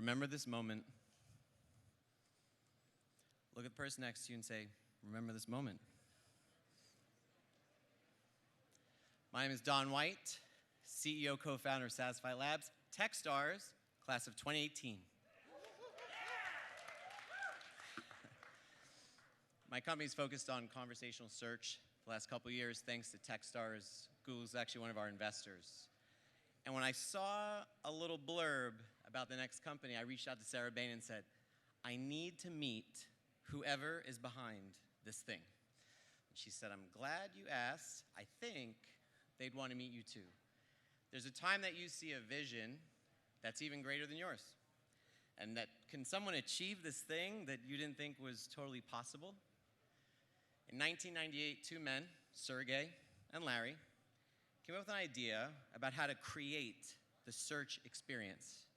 remember this moment. Look at the person next to you and say, remember this moment. My name is Don White, CEO, co-founder of Satisfy Labs, Techstars, class of 2018. My company is focused on conversational search for the last couple of years, thanks to Techstars. Google's actually one of our investors. And when I saw a little blurb about the next company, I reached out to Sarah Bain and said, I need to meet whoever is behind this thing. And she said, I'm glad you asked. I think they'd want to meet you too. There's a time that you see a vision that's even greater than yours. And that can someone achieve this thing that you didn't think was totally possible? In 1998, two men, Sergey and Larry, came up with an idea about how to create the search experience.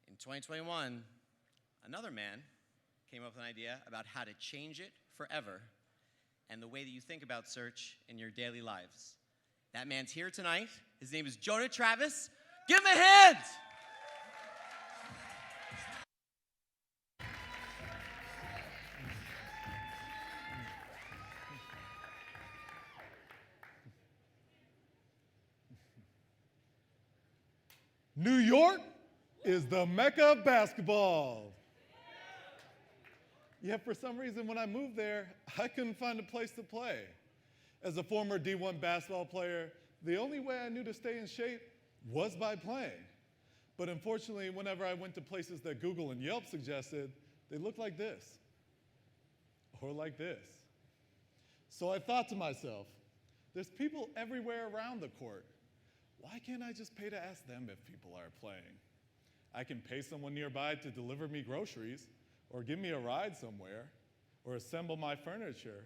In 2021, another man came up with an idea about how to change it forever and the way that you think about search in your daily lives. That man's here tonight. His name is Jonah Travis. Give him a hand! New York is the mecca of basketball. Yet for some reason, when I moved there, I couldn't find a place to play. As a former D1 basketball player, the only way I knew to stay in shape was by playing. But unfortunately, whenever I went to places that Google and Yelp suggested, they looked like this, or like this. So I thought to myself, there's people everywhere around the court. Why can't I just pay to ask them if people are playing? I can pay someone nearby to deliver me groceries, or give me a ride somewhere, or assemble my furniture.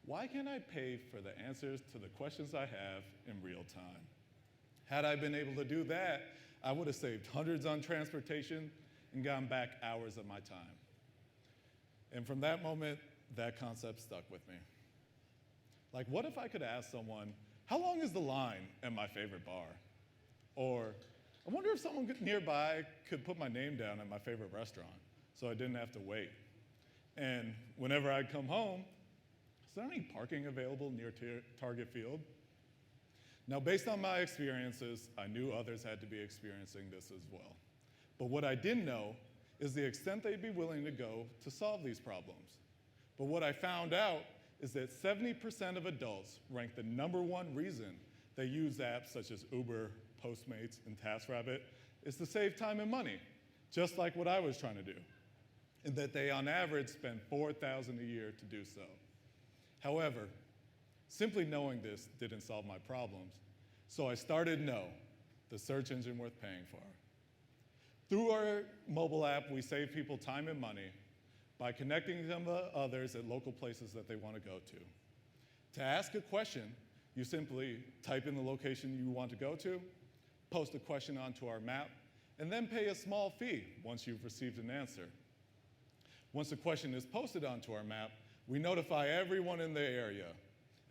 Why can't I pay for the answers to the questions I have in real time? Had I been able to do that, I would have saved hundreds on transportation and gotten back hours of my time. And from that moment, that concept stuck with me. Like, what if I could ask someone, how long is the line at my favorite bar? Or, I wonder if someone nearby could put my name down at my favorite restaurant so I didn't have to wait. And whenever I'd come home, is there any parking available near Target Field? Now, based on my experiences, I knew others had to be experiencing this as well. But what I didn't know is the extent they'd be willing to go to solve these problems. But what I found out is that 70% of adults rank the #1 reason they use apps such as Uber, Postmates, and TaskRabbit is to save time and money, just like what I was trying to do, and that they on average spend $4,000 a year to do so. However, simply knowing this didn't solve my problems, so I started Knoow, the search engine worth paying for. Through our mobile app, we save people time and money by connecting them to others at local places that they want to go to. To ask a question, you simply type in the location you want to go to, post a question onto our map, and then pay a small fee once you've received an answer. Once the question is posted onto our map, we notify everyone in the area,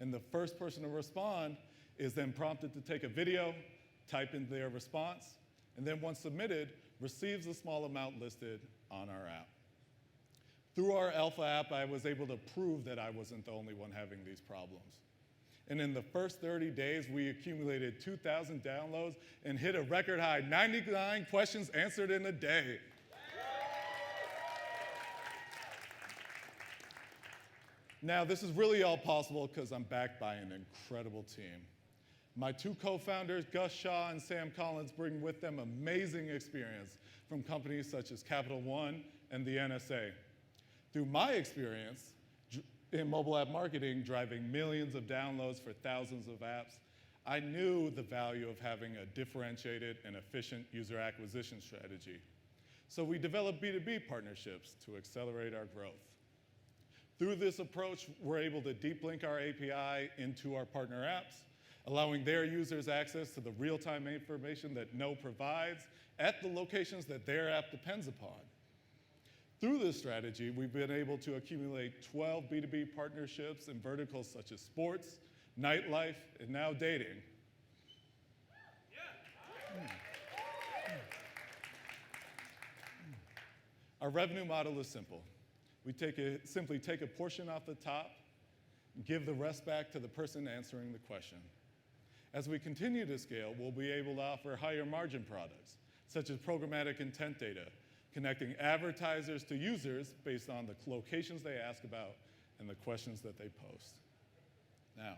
and the first person to respond is then prompted to take a video, type in their response, and then once submitted, receives the small amount listed on our app. Through our alpha app, I was able to prove that I wasn't the only one having these problems. And in the first 30 days, we accumulated 2,000 downloads and hit a record high 99 questions answered in a day. Now, this is really all possible because I'm backed by an incredible team. My two co-founders, Gus Shaw and Sam Collins, bring with them amazing experience from companies such as Capital One and the NSA. Through my experience in mobile app marketing, driving millions of downloads for thousands of apps, I knew the value of having a differentiated and efficient user acquisition strategy. So we developed B2B partnerships to accelerate our growth. Through this approach, we're able to deep link our API into our partner apps, allowing their users access to the real-time information that Knoow provides at the locations that their app depends upon. Through this strategy, we've been able to accumulate 12 B2B partnerships in verticals such as sports, nightlife, and now dating. Our revenue model is simple. We simply take a portion off the top, give the rest back to the person answering the question. As we continue to scale, we'll be able to offer higher margin products, such as programmatic intent data, connecting advertisers to users based on the locations they ask about and the questions that they post. Now,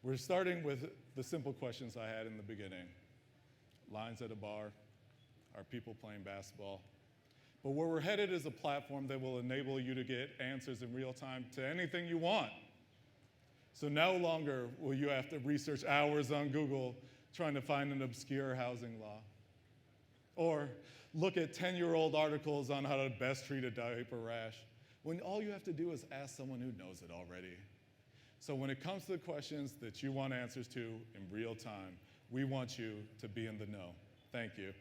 we're starting with the simple questions I had in the beginning. Lines at a bar, are people playing basketball? But where we're headed is a platform that will enable you to get answers in real time to anything you want. So no longer will you have to research hours on Google trying to find an obscure housing law, or look at 10-year-old articles on how to best treat a diaper rash, when all you have to do is ask someone who knows it already. So when it comes to the questions that you want answers to in real time, we want you to be in the know. Thank you.